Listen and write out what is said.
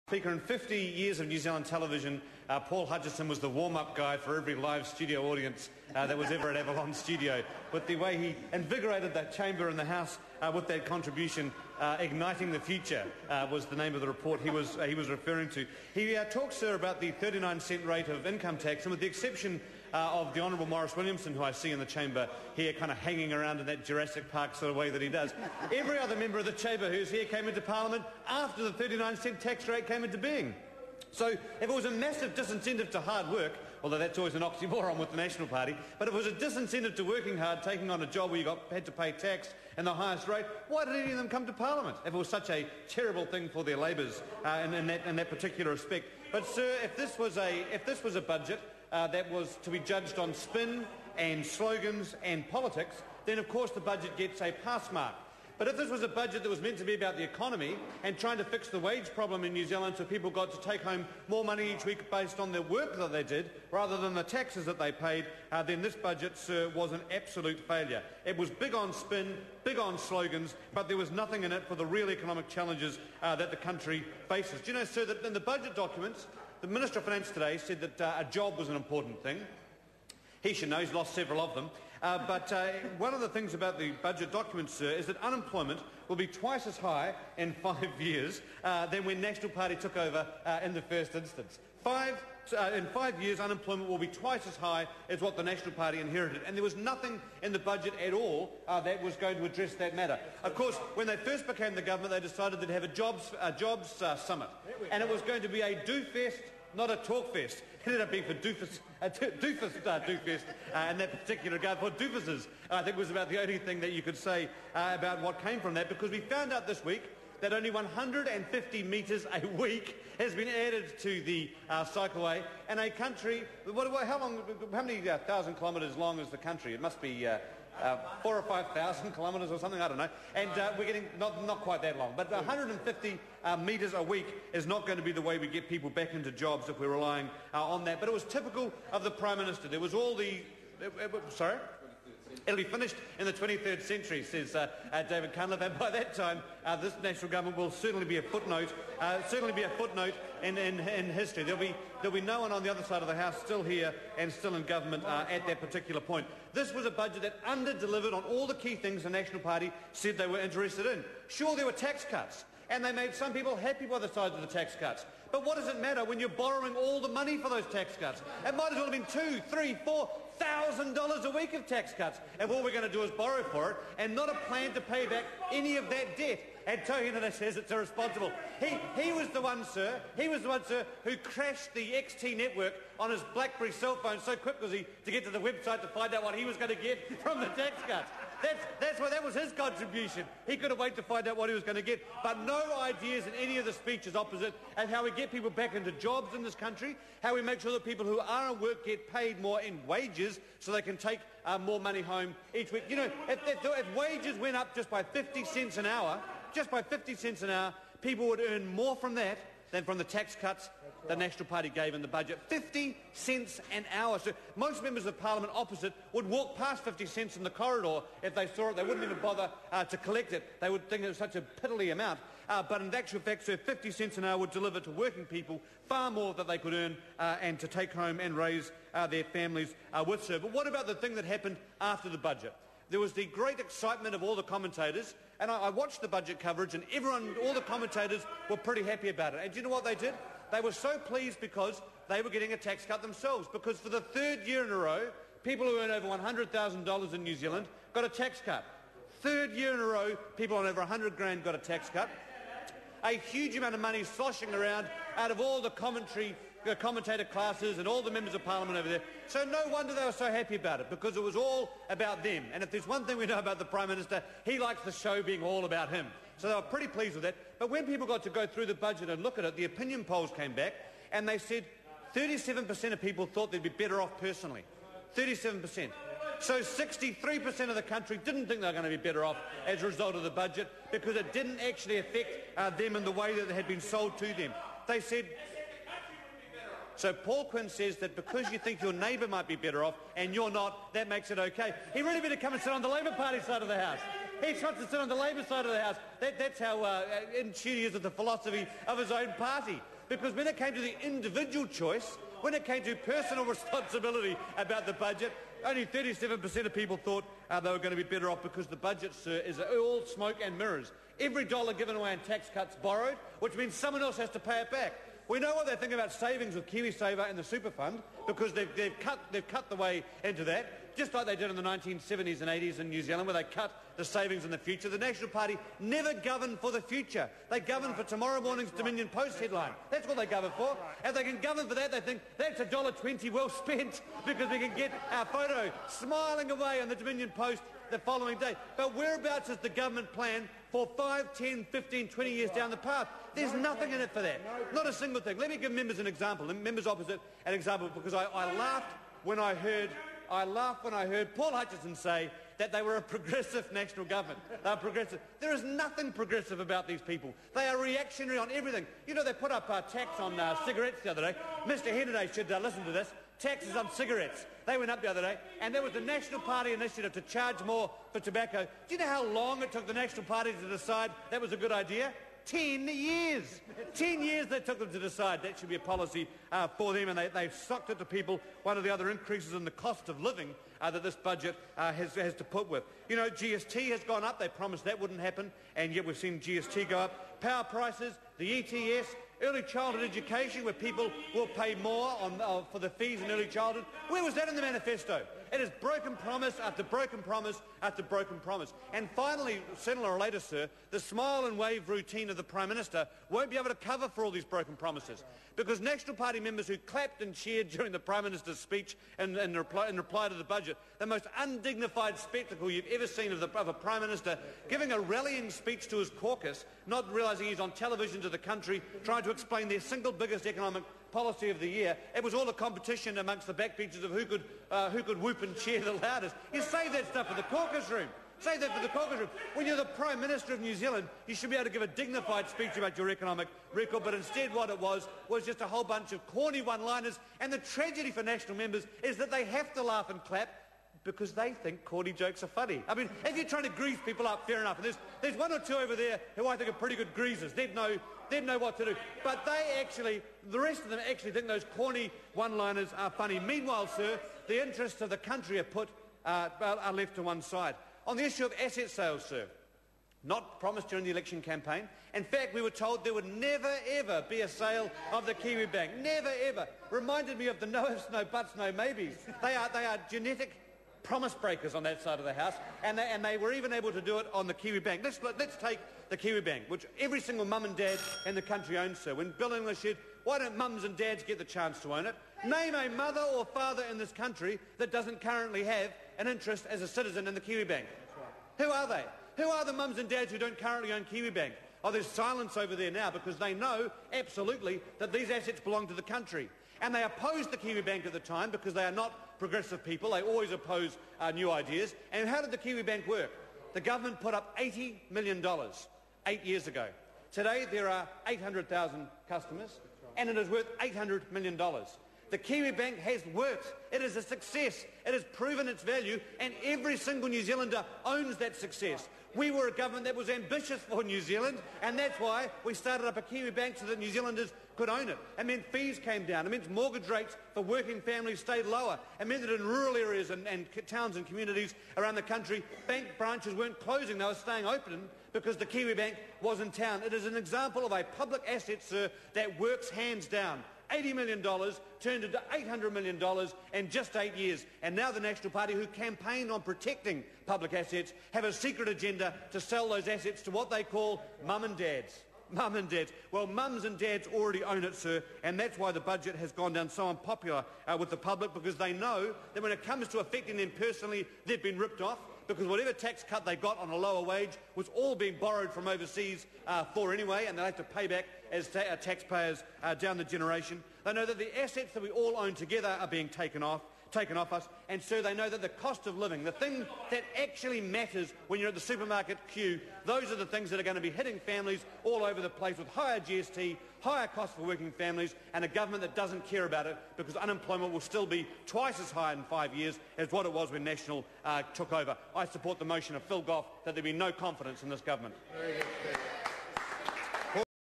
Speaker, in 50 years of New Zealand television, Paul Hutchison was the warm-up guy for every live studio audience that was ever at Avalon Studio. With the way he invigorated that chamber in the House with that contribution, Igniting the Future was the name of the report he was referring to. He talks, sir, about the 39-cent rate of income tax, and with the exception of the Honourable Maurice Williamson, who I see in the chamber here kind of hanging around in that Jurassic Park sort of way that he does, every other member of the chamber who's here came into Parliament after the 39-cent tax rate came into being. So if it was a massive disincentive to hard work, although that's always an oxymoron with the National Party, but if it was a disincentive to working hard, taking on a job where you had to pay tax and the highest rate, why did any of them come to Parliament if it was such a terrible thing for their labours in that particular respect? But sir, if this was a budget that was to be judged on spin and slogans and politics, then of course the budget gets a pass mark. But if this was a budget that was meant to be about the economy and trying to fix the wage problem in New Zealand so people got to take home more money each week based on the work that they did rather than the taxes that they paid, then this budget, sir, was an absolute failure. It was big on spin, big on slogans, but there was nothing in it for the real economic challenges that the country faces. Do you know, sir, that in the budget documents, the Minister of Finance today said that a job was an important thing. He should know, he's lost several of them. But one of the things about the budget documents, sir, is that unemployment will be twice as high in 5 years than when National Party took over in the first instance. In 5 years, unemployment will be twice as high as what the National Party inherited. And there was nothing in the budget at all that was going to address that matter. Of course, when they first became the government, they decided they'd have a jobs summit. And it was going to be a do-fest, not a talk fest. It ended up being for doofus in that particular regard, for doofuses. I think was about the only thing that you could say about what came from that, because we found out this week that only 150 metres a week has been added to the cycleway, and a country, how many thousand kilometres long is the country? It must be 4,000 or 5,000 kilometres or something, I don't know. And we're getting not quite that long, but 150 metres a week is not going to be the way we get people back into jobs if we're relying on that. But it was typical of the Prime Minister. There was all the... sorry? It'll be finished in the 23rd century, says David Cunliffe, and by that time this national government will certainly be a footnote in history. There'll be no one on the other side of the House still here and still in government at that particular point. This was a budget that under-delivered on all the key things the National Party said they were interested in. Sure, there were tax cuts, and they made some people happy by the size of the tax cuts. But what does it matter when you're borrowing all the money for those tax cuts? It might as well have been $2,000, $3,000, $4,000 a week of tax cuts if all we're going to do is borrow for it and not a plan to pay back any of that debt. And Tohina says it's irresponsible. He was the one, sir, who crashed the XT network on his BlackBerry cell phone so quickly to get to the website to find out what he was going to get from the tax cuts. That was his contribution. He couldn't wait to find out what he was going to get. But no ideas in any of the speeches opposite of how we get people back into jobs in this country, how we make sure that people who are at work get paid more in wages so they can take more money home each week. You know, if wages went up just by 50 cents an hour, people would earn more from that than from the tax cuts the National Party gave in the budget. 50 cents an hour. So most members of Parliament opposite would walk past 50 cents in the corridor if they saw it. They wouldn't even bother to collect it. They would think it was such a piddly amount. But in actual fact, sir, 50 cents an hour would deliver to working people far more that they could earn and to take home and raise their families with, sir. But what about the thing that happened after the budget? There was the great excitement of all the commentators, and I watched the budget coverage, and all the commentators were pretty happy about it. And do you know what they did? They were so pleased because they were getting a tax cut themselves, because for the third year in a row, people who earn over $100,000 in New Zealand got a tax cut. Third year in a row, people on over 100 grand got a tax cut. A huge amount of money sloshing around out of all the commentator classes and all the members of Parliament over there. So no wonder they were so happy about it, because it was all about them. And if there's one thing we know about the Prime Minister, he likes the show being all about him. So they were pretty pleased with that. But when people got to go through the budget and look at it, the opinion polls came back and they said 37% of people thought they'd be better off personally. 37%. So 63% of the country didn't think they were going to be better off as a result of the budget, because it didn't actually affect them in the way that it had been sold to them. They said... So Paul Quinn says that because you think your neighbour might be better off and you're not, that makes it okay. He really better come and sit on the Labour Party side of the House. He wants to sit on the Labour side of the House. That's how in tune he is with the philosophy of his own party. because when it came to the individual choice, when it came to personal responsibility about the budget, only 37% of people thought they were going to be better off, because the budget, sir, is all smoke and mirrors. Every dollar given away in tax cuts borrowed, which means someone else has to pay it back. We know what they think about savings with KiwiSaver and the Super Fund, because they've cut the way into that, just like they did in the 1970s and 80s in New Zealand, where they cut the savings in the future. The National Party never govern for the future. They govern for tomorrow morning's Dominion Post headline. That's what they govern for. If they can govern for that, they think that's $1.20 well spent, because we can get our photo smiling away on the Dominion Post the following day. But whereabouts is the government plan for 5, 10, 15, 20 years down the path? There's nothing in it for that. Not a single thing. Let me give members an example, and members opposite an example, because I laughed when I heard Paul Hutchison say that they were a progressive national government. They are progressive. There is nothing progressive about these people. They are reactionary on everything. You know, they put up tax on cigarettes the other day. Mr. Henry should listen to this. Taxes on cigarettes. They went up the other day, and there was the National Party initiative to charge more for tobacco. Do you know how long it took the National Party to decide that was a good idea? 10 years. 10 years they took them to decide that should be a policy for them, and they've sucked it to people. One of the other increases in the cost of living that this budget has to put with. You know, GST has gone up. They promised that wouldn't happen, and yet we've seen GST go up. Power prices, the ETS, early childhood education, where people will pay more for the fees in early childhood. Where was that in the manifesto? It is broken promise after broken promise after broken promise. And finally, sooner or later, sir, the smile and wave routine of the Prime Minister won't be able to cover for all these broken promises, because National Party members who clapped and cheered during the Prime Minister's speech in reply to the budget, the most undignified spectacle you've ever seen of a Prime Minister giving a rallying speech to his caucus, not realising he's on television to the country, trying to explain their single biggest economic policy of the year. It was all a competition amongst the backbenchers of who could whoop and cheer the loudest. You save that stuff for the caucus room. Save that for the caucus room. When you're the Prime Minister of New Zealand, you should be able to give a dignified speech about your economic record, but instead what it was just a whole bunch of corny one-liners. And the tragedy for national members is that they have to laugh and clap because they think corny jokes are funny. I mean, if you're trying to grease people up, fair enough. And there's one or two over there who I think are pretty good greasers. They'd know what to do. But the rest of them actually think those corny one-liners are funny. Meanwhile, sir, the interests of the country are left to one side. On the issue of asset sales, sir, not promised during the election campaign. In fact, we were told there would never, ever be a sale of the Kiwi Bank. Never, ever. Reminded me of the no ifs, no buts, no maybes. They are genetic promise breakers on that side of the house, and they were even able to do it on the Kiwi Bank. Let's take the Kiwi Bank, which every single mum and dad in the country owns, sir. When Bill English said, why don't mums and dads get the chance to own it? Name a mother or father in this country that doesn't currently have an interest as a citizen in the Kiwi Bank. Who are they? Who are the mums and dads who don't currently own Kiwi Bank? Oh, there's silence over there now, because they know absolutely that these assets belong to the country. And they opposed the Kiwi Bank at the time because they are not progressive people. They always oppose new ideas. And how did the Kiwi Bank work? The government put up $80 million 8 years ago. Today there are 800,000 customers, and it is worth $800 million. The Kiwi Bank has worked. It is a success. It has proven its value, and every single New Zealander owns that success. We were a government that was ambitious for New Zealand, and that's why we started up a Kiwi Bank so that New Zealanders could own it. It meant fees came down. It meant mortgage rates for working families stayed lower. It meant that in rural areas and towns and communities around the country, bank branches weren't closing. They were staying open because the Kiwi Bank was in town. It is an example of a public asset, sir, that works hands down. $80 million turned into $800 million in just 8 years. And now the National Party, who campaigned on protecting public assets, have a secret agenda to sell those assets to what they call mum and dads. Mum and dads. Well, mums and dads already own it, sir, and that's why the budget has gone down so unpopular with the public, because they know that when it comes to affecting them personally, they've been ripped off, because whatever tax cut they got on a lower wage was all being borrowed from overseas for anyway, and they'll have to pay back as taxpayers down the generation. They know that the assets that we all own together are being taken off us, and so they know that the cost of living, the thing that actually matters when you're at the supermarket queue, those are the things that are going to be hitting families all over the place with higher GST, higher costs for working families, and a government that doesn't care about it, because unemployment will still be twice as high in 5 years as what it was when National took over. I support the motion of Phil Goff that there be no confidence in this government. Very good.